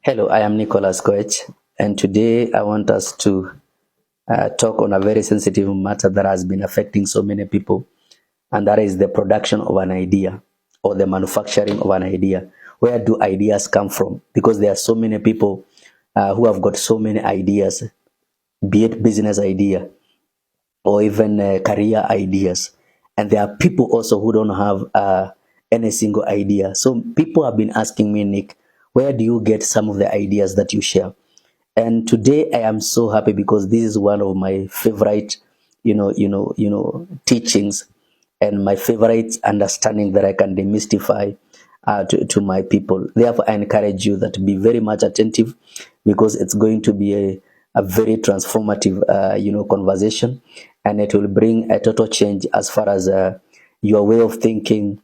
Hello, I am Nicholas Koech, and today I want us to talk on a very sensitive matter that has been affecting so many people, and that is the production of an idea or the manufacturing of an idea. Where do ideas come from? Because there are so many people who have got so many ideas, be it business idea or even career ideas, and there are people also who don't have any single idea. So people have been asking me, Nick, where do you get some of the ideas that you share? And today I am so happy because this is one of my favorite, teachings and my favorite understanding that I can demystify to my people. Therefore, I encourage you that be very much attentive because it's going to be a very transformative, conversation, and it will bring a total change as far as your way of thinking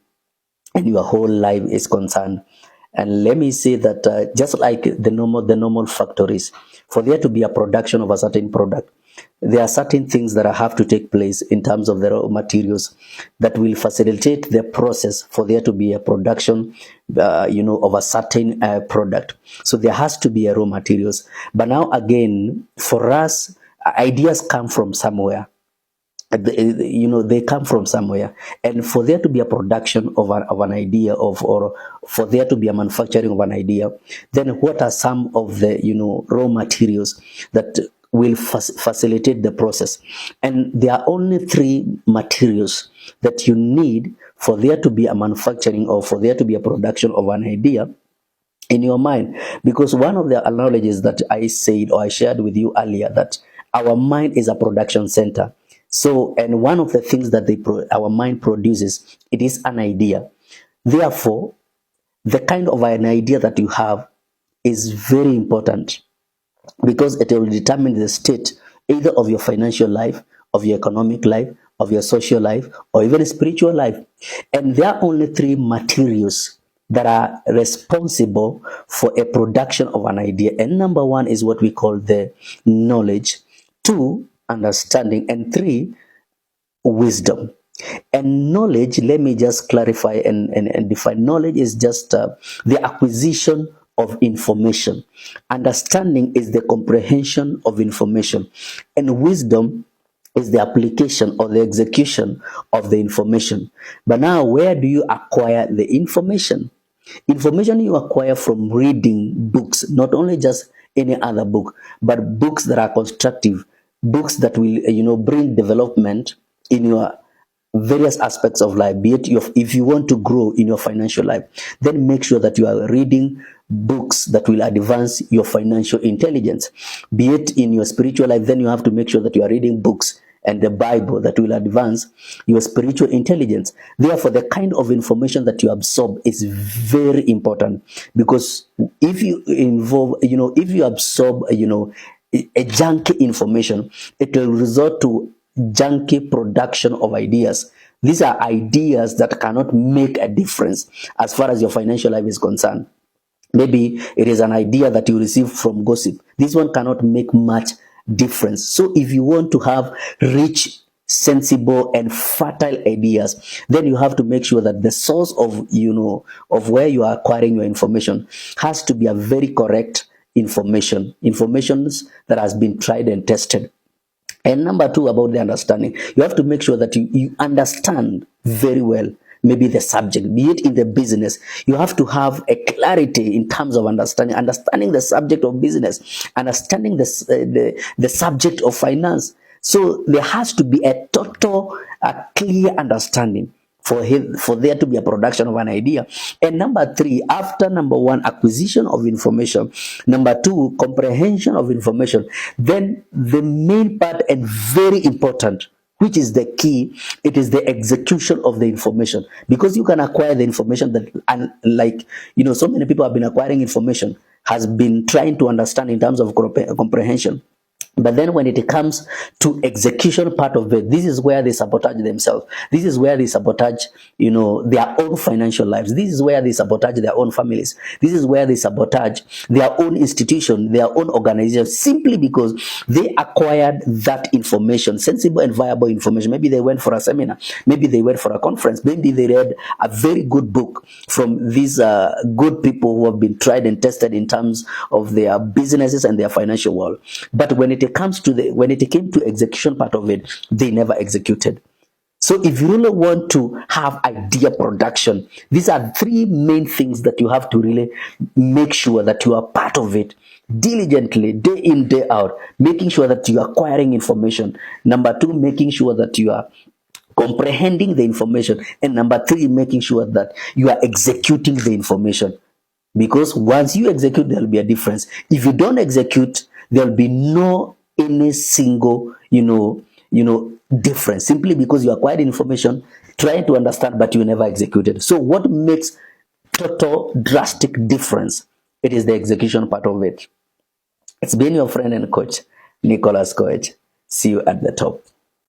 and your whole life is concerned. And let me say that just like the normal factories, for there to be a production of a certain product, there are certain things that have to take place in terms of the raw materials that will facilitate the process for there to be a production, of a certain product. So there has to be a raw materials. But now again, for us, ideas come from somewhere. They come from somewhere, and for there to be a production of an idea or for there to be a manufacturing of an idea, then what are some of the raw materials that will facilitate the process? And there are only three materials that you need for there to be a manufacturing or for there to be a production of an idea in your mind. Because one of the analogies that I said or I shared with you earlier, that our mind is a production center. So, and one of the things that our mind produces, it is an idea. Therefore, the kind of an idea that you have is very important because it will determine the state either of your financial life, of your economic life, of your social life, or even spiritual life. And there are only three materials that are responsible for a production of an idea. And number one is what we call the knowledge, two, understanding, and three, wisdom. And knowledge, let me just clarify and define. Knowledge is just the acquisition of information. Understanding is the comprehension of information. And wisdom is the application or the execution of the information. But now, where do you acquire the information? Information you acquire from reading books, not only just any other book, but books that are constructive, books that will, bring development in your various aspects of life. Be it if you want to grow in your financial life, then make sure that you are reading books that will advance your financial intelligence. Be it in your spiritual life, then you have to make sure that you are reading books and the Bible that will advance your spiritual intelligence. Therefore, the kind of information that you absorb is very important, because if you if you absorb, a junky information, it will result to junky production of ideas. These are ideas that cannot make a difference as far as your financial life is concerned. Maybe it is an idea that you receive from gossip. This one cannot make much difference. So if you want to have rich, sensible, and fertile ideas, then you have to make sure that the source of where you are acquiring your information has to be a very correct informations that has been tried and tested. And number two, about the understanding, you have to make sure that you understand very well maybe the subject. Be it in the business, you have to have a clarity in terms of understanding the subject of business, understanding the subject of finance. So there has to be a total, clear understanding for there to be a production of an idea. And number three, after number one, acquisition of information, number two, comprehension of information, then the main part and very important, which is the key, it is the execution of the information. Because you can acquire the information that, and like, so many people have been acquiring information, has been trying to understand in terms of comprehension. But then when it comes to execution part of it, this is where they sabotage themselves. This is where they sabotage, their own financial lives. This is where they sabotage their own families. This is where they sabotage their own institution, their own organization, simply because they acquired that information, sensible and viable information. Maybe they went for a seminar. Maybe they went for a conference. Maybe they read a very good book from these good people who have been tried and tested in terms of their businesses and their financial world. But when it came to execution part of it, they never executed. So if you really want to have idea production, these are three main things that you have to really make sure that you are part of it diligently, day in, day out, making sure that you are acquiring information. Number two, making sure that you are comprehending the information. And number three, making sure that you are executing the information. Because once you execute, there'll be a difference. If you don't execute, there'll be no any single, difference, simply because you acquired information, trying to understand, but you never executed. So what makes total drastic difference? It is the execution part of it. It's been your friend and coach, Nicholas Koech. See you at the top.